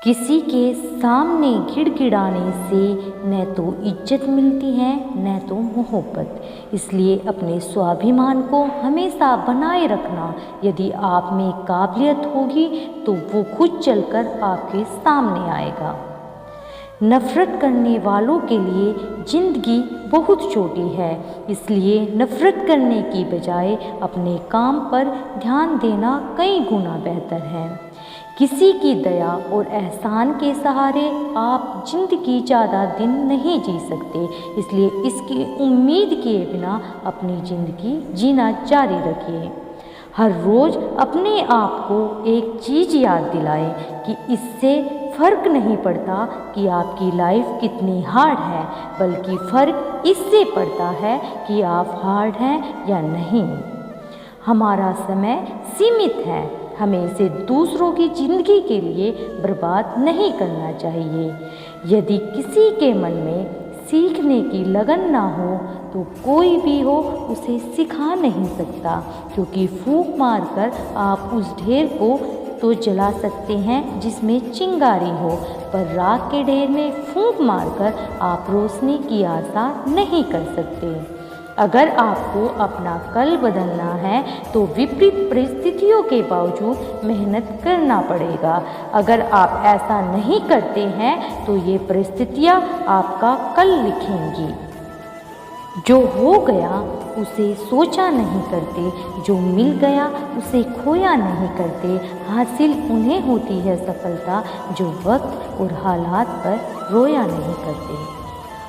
किसी के सामने गिड़गिड़ाने से न तो इज्जत मिलती है न तो मोहब्बत। इसलिए अपने स्वाभिमान को हमेशा बनाए रखना। यदि आप में काबिलियत होगी तो वो खुद चलकर आपके सामने आएगा। नफ़रत करने वालों के लिए ज़िंदगी बहुत छोटी है, इसलिए नफ़रत करने की बजाय अपने काम पर ध्यान देना कई गुना बेहतर है। किसी की दया और एहसान के सहारे आप ज़िंदगी ज़्यादा दिन नहीं जी सकते, इसलिए इसकी उम्मीद किए बिना अपनी ज़िंदगी जीना जारी रखिए। हर रोज़ अपने आप को एक चीज़ याद दिलाएं कि इससे फ़र्क नहीं पड़ता कि आपकी लाइफ कितनी हार्ड है, बल्कि फ़र्क इससे पड़ता है कि आप हार्ड हैं या नहीं। हमारा समय सीमित है, हमें इसे दूसरों की ज़िंदगी के लिए बर्बाद नहीं करना चाहिए। यदि किसी के मन में सीखने की लगन ना हो तो कोई भी हो उसे सिखा नहीं सकता, क्योंकि फूंक मारकर आप उस ढेर को तो जला सकते हैं जिसमें चिंगारी हो, पर राख के ढेर में फूंक मारकर आप रोशनी की आशा नहीं कर सकते। अगर आपको अपना कल बदलना है तो विपरीत परिस्थितियों के बावजूद मेहनत करना पड़ेगा। अगर आप ऐसा नहीं करते हैं तो ये परिस्थितियाँ आपका कल लिखेंगी। जो हो गया उसे सोचा नहीं करते, जो मिल गया उसे खोया नहीं करते। हासिल उन्हें होती है सफलता जो वक्त और हालात पर रोया नहीं करते।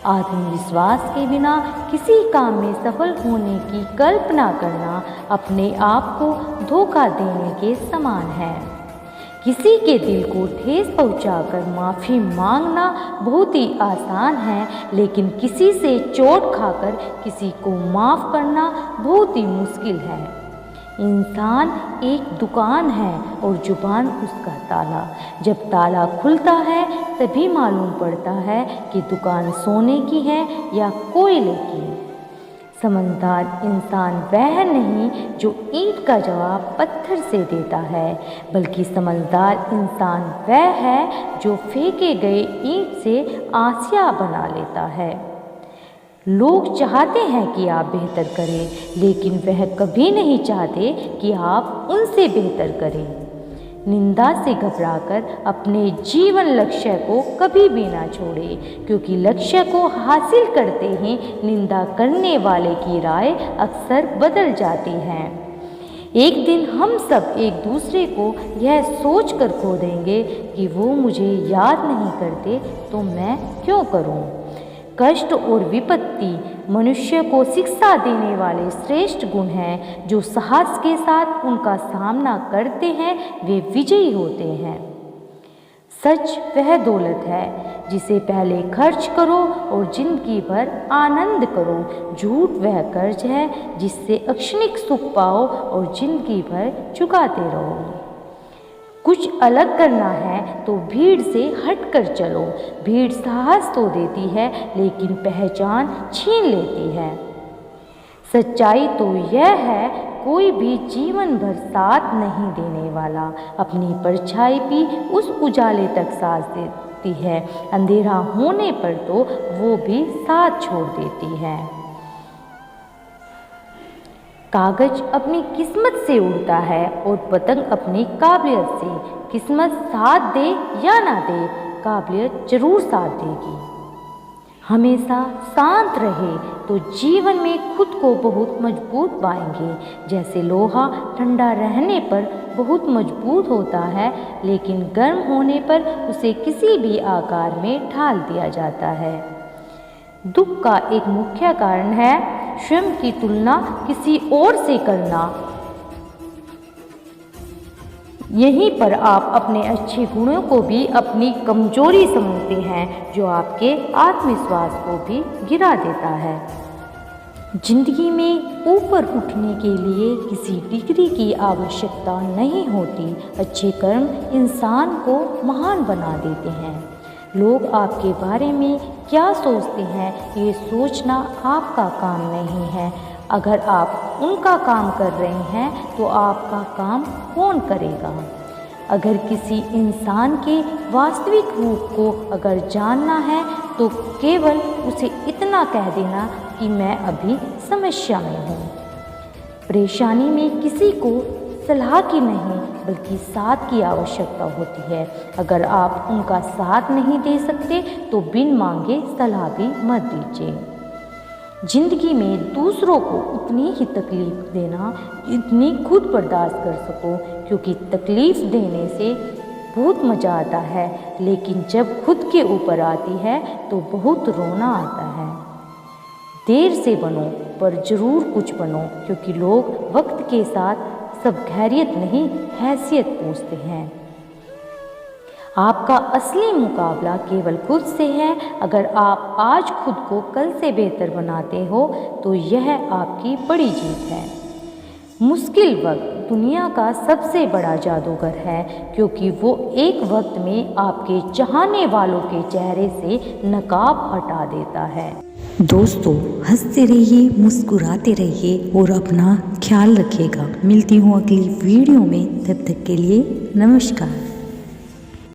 आत्मविश्वास के बिना किसी काम में सफल होने की कल्पना करना अपने आप को धोखा देने के समान है। किसी के दिल को ठेस पहुंचाकर माफ़ी मांगना बहुत ही आसान है, लेकिन किसी से चोट खाकर किसी को माफ़ करना बहुत ही मुश्किल है। इंसान एक दुकान है और जुबान उसका ताला। जब ताला खुलता है तभी मालूम पड़ता है कि दुकान सोने की है या कोयले की। समझदार इंसान वह नहीं जो ईंट का जवाब पत्थर से देता है, बल्कि समझदार इंसान वह है जो फेंके गए ईंट से आसिया बना लेता है। लोग चाहते हैं कि आप बेहतर करें, लेकिन वह कभी नहीं चाहते कि आप उनसे बेहतर करें। निंदा से घबराकर अपने जीवन लक्ष्य को कभी भी ना छोड़ें, क्योंकि लक्ष्य को हासिल करते ही निंदा करने वाले की राय अक्सर बदल जाती है। एक दिन हम सब एक दूसरे को यह सोच कर खो देंगे कि वो मुझे याद नहीं करते तो मैं क्यों करूं। कष्ट और विपत्ति मनुष्य को शिक्षा देने वाले श्रेष्ठ गुण हैं। जो साहस के साथ उनका सामना करते हैं वे विजयी होते हैं। सच वह दौलत है जिसे पहले खर्च करो और जिंदगी भर आनंद करो। झूठ वह कर्ज है जिससे क्षणिक सुख पाओ और जिंदगी भर चुकाते रहो। कुछ अलग करना है तो भीड़ से हटकर चलो। भीड़ साहस तो देती है लेकिन पहचान छीन लेती है। सच्चाई तो यह है कोई भी जीवन भर साथ नहीं देने वाला। अपनी परछाई भी उस उजाले तक साथ देती है, अंधेरा होने पर तो वो भी साथ छोड़ देती है। कागज अपनी किस्मत से उड़ता है और पतंग अपनी काबिलियत से। किस्मत साथ दे या ना दे, काबिलियत जरूर साथ देगी। हमेशा शांत रहे तो जीवन में खुद को बहुत मजबूत पाएंगे। जैसे लोहा ठंडा रहने पर बहुत मजबूत होता है, लेकिन गर्म होने पर उसे किसी भी आकार में ढाल दिया जाता है। दुख का एक मुख्य कारण है स्वयं की तुलना किसी और से करना। यहीं पर आप अपने अच्छे गुणों को भी अपनी कमजोरी समझते हैं, जो आपके आत्मविश्वास को भी गिरा देता है। जिंदगी में ऊपर उठने के लिए किसी डिग्री की आवश्यकता नहीं होती। अच्छे कर्म इंसान को महान बना देते हैं। लोग आपके बारे में क्या सोचते हैं ये सोचना आपका काम नहीं है। अगर आप उनका काम कर रहे हैं तो आपका काम कौन करेगा। अगर किसी इंसान के वास्तविक रूप को अगर जानना है तो केवल उसे इतना कह देना कि मैं अभी समस्या में हूँ। परेशानी में किसी को सलाह की नहीं बल्कि साथ की आवश्यकता होती है। अगर आप उनका साथ नहीं दे सकते तो बिन मांगे सलाह भी मत दीजिए। जिंदगी में दूसरों को उतनी ही तकलीफ देना जितनी खुद बर्दाश्त कर सको, क्योंकि तकलीफ देने से बहुत मज़ा आता है, लेकिन जब खुद के ऊपर आती है तो बहुत रोना आता है। देर से बनो पर ज़रूर कुछ बनो, क्योंकि लोग वक्त के साथ सब खैरियत नहीं हैसियत पूछते हैं। आपका असली मुकाबला केवल खुद से है। अगर आप आज खुद को कल से बेहतर बनाते हो तो यह आपकी बड़ी जीत है। मुश्किल वक्त दुनिया का सबसे बड़ा जादूगर है, क्योंकि वो एक वक्त में आपके चाहने वालों के चेहरे से नकाब हटा देता है। दोस्तों, हंसते रहिए, मुस्कुराते रहिए और अपना ख्याल रखिएगा। मिलती हूँ अगली वीडियो में, तब तक के लिए नमस्कार।